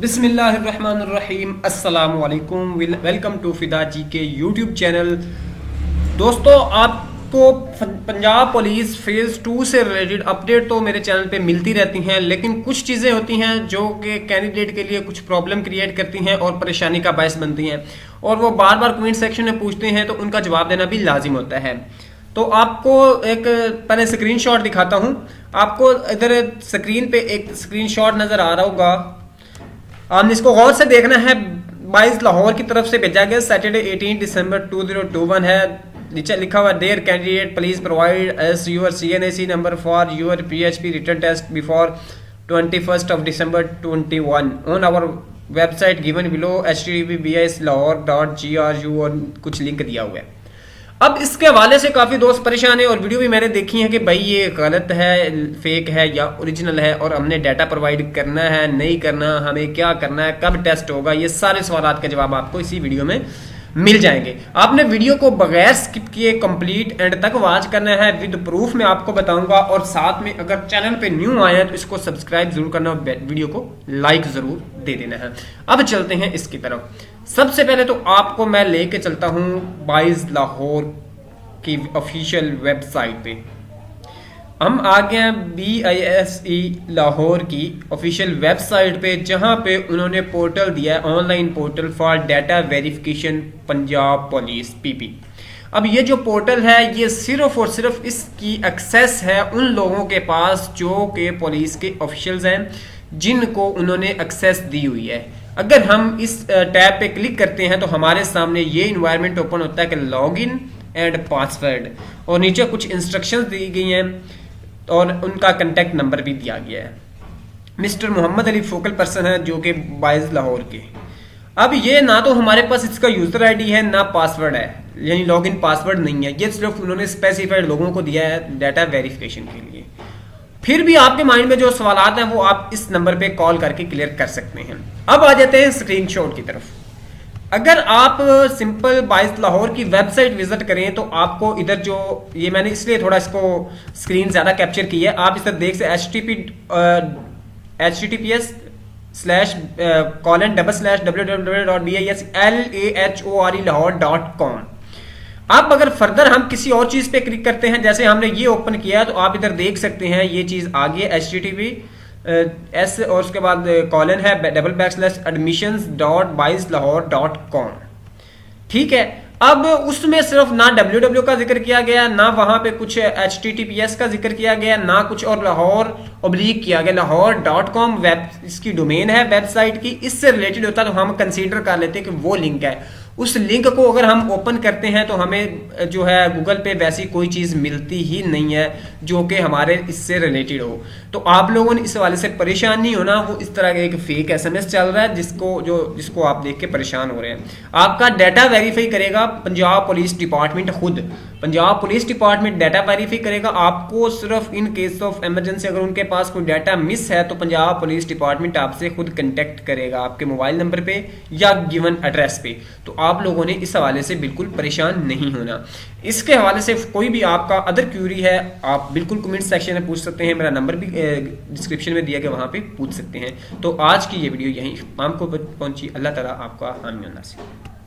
बिस्मिल्लाहिर्रहमानिर्रहीम अस्सलामु अलैकुम। वेलकम टू फिदा जी के यूट्यूब चैनल। दोस्तों, आपको पंजाब पुलिस फेज़ 2 से रिलेटेड अपडेट तो मेरे चैनल पे मिलती रहती हैं, लेकिन कुछ चीज़ें होती हैं जो कि कैंडिडेट के लिए कुछ प्रॉब्लम क्रिएट करती हैं और परेशानी का बायस बनती हैं, और वो बार बार कमेंट सेक्शन में पूछते हैं तो उनका जवाब देना भी लाजिम होता है। तो आपको एक पहले स्क्रीनशॉट दिखाता हूँ। आपको इधर स्क्रीन पे एक स्क्रीनशॉट नज़र आ रहा होगा, आपने इसको गौर से देखना है। 22 लाहौर की तरफ से भेजा गया, सैटरडे 18 दिसंबर 2021 है। नीचे लिखा हुआ there candidate please provide as your CNAC number for your PHP return test before 21 of December 21 on our website given below https://lahore.gru और कुछ लिंक दिया हुआ है। अब इसके हवाले से काफ़ी दोस्त परेशान है और वीडियो भी मैंने देखी है कि भाई ये गलत है, फेक है या ओरिजिनल है, और हमने डाटा प्रोवाइड करना है नहीं करना, हमें क्या करना है, कब टेस्ट होगा, ये सारे सवालात के जवाब आपको इसी वीडियो में मिल जाएंगे। आपने वीडियो को बगैर स्किप किए कंप्लीट एंड तक वॉच करना है, विद प्रूफ मैं आपको बताऊंगा, और साथ में अगर चैनल पे न्यू आए हैं तो इसको सब्सक्राइब जरूर करना और वीडियो को लाइक जरूर दे देना है। अब चलते हैं इसकी तरफ। सबसे पहले तो आपको मैं लेके चलता हूं 22 लाहौर की ऑफिशियल वेबसाइट पे। हम आ गए हैं BISE लाहौर की ऑफिशियल वेबसाइट पे, जहां पे उन्होंने पोर्टल दिया है, online portal for data verification Punjab police PP। अब ये जो पोर्टल है ये सिर्फ और सिर्फ इसकी एक्सेस है उन लोगों के पास जो कि पुलिस के ऑफिशियल्स हैं, जिनको उन्होंने एक्सेस दी हुई है। अगर हम इस टैब पे क्लिक करते हैं तो हमारे सामने ये इन्वायरमेंट ओपन होता है कि लॉगिन एंड पासवर्ड, और नीचे कुछ इंस्ट्रक्शंस दी गई हैं और उनका कांटेक्ट नंबर भी दिया गया है। Mister Mohammad Ali focal person है जो कि 22 लाहौर के। अब ये ना तो हमारे पास इसका यूजर ID है ना पासवर्ड है, यानी लॉगिन पासवर्ड नहीं है। ये सिर्फ उन्होंने स्पेसिफाइड लोगों को दिया है डाटा वेरिफिकेशन के लिए। फिर भी आपके माइंड में जो सवालात हैं वो आप इस नंबर पे कॉल करके क्लियर कर सकते हैं। अब आ जाते हैं स्क्रीनशॉट की तरफ। अगर आप सिंपल 22 लाहौर की वेबसाइट विजिट करें तो आपको इधर जो ये मैंने इसलिए थोड़ा इसको स्क्रीन ज्यादा कैप्चर की है, आप इधर देख सकते https://www.bislahore.com। अब अगर फर्दर हम किसी और चीज पे क्लिक करते हैं, जैसे हमने ये ओपन किया तो आप इधर देख सकते हैं ये चीज आ गई है https और उसके बाद कॉलन है //admissions.bislahore.com। ठीक है, अब उसमें सिर्फ ना www का जिक्र किया गया, ना वहां पे कुछ https का जिक्र किया गया, ना कुछ और लाहौर ऑब्लिक किया गया। lahore.com वेब इसकी डोमेन है वेबसाइट की, इससे रिलेटेड होता तो हम कंसीडर कर लेते हैं कि वो लिंक है। उस लिंक को अगर हम ओपन करते हैं तो हमें जो है गूगल पे वैसी कोई चीज़ मिलती ही नहीं है जो कि हमारे इससे रिलेटेड हो। तो आप लोगों ने इस हवाले से परेशान नहीं होना। वो इस तरह का एक फेक SMS चल रहा है जिसको आप देख के परेशान हो रहे हैं। आपका डाटा वेरीफाई करेगा पंजाब पुलिस डिपार्टमेंट खुद। Punjab police department data verify करेगा। आपको सिर्फ इन केस ऑफ इमरजेंसी अगर उनके पास कोई डाटा मिस है तो पंजाब पुलिस डिपार्टमेंट आपसे खुद कंटेक्ट करेगा आपके मोबाइल नंबर पे या गिवन एड्रेस पे। तो आप लोगों ने इस हवाले से बिल्कुल परेशान नहीं होना। इसके हवाले से कोई भी आपका अदर क्यूरी है आप बिल्कुल कमेंट सेक्शन में पूछ सकते हैं। मेरा नंबर भी डिस्क्रिप्शन में दिया गया, वहां पे पूछ सकते हैं। तो आज की ये वीडियो यहीं इख्तिताम को पहुंची। अल्लाह ताला आपका हामी और नासिर।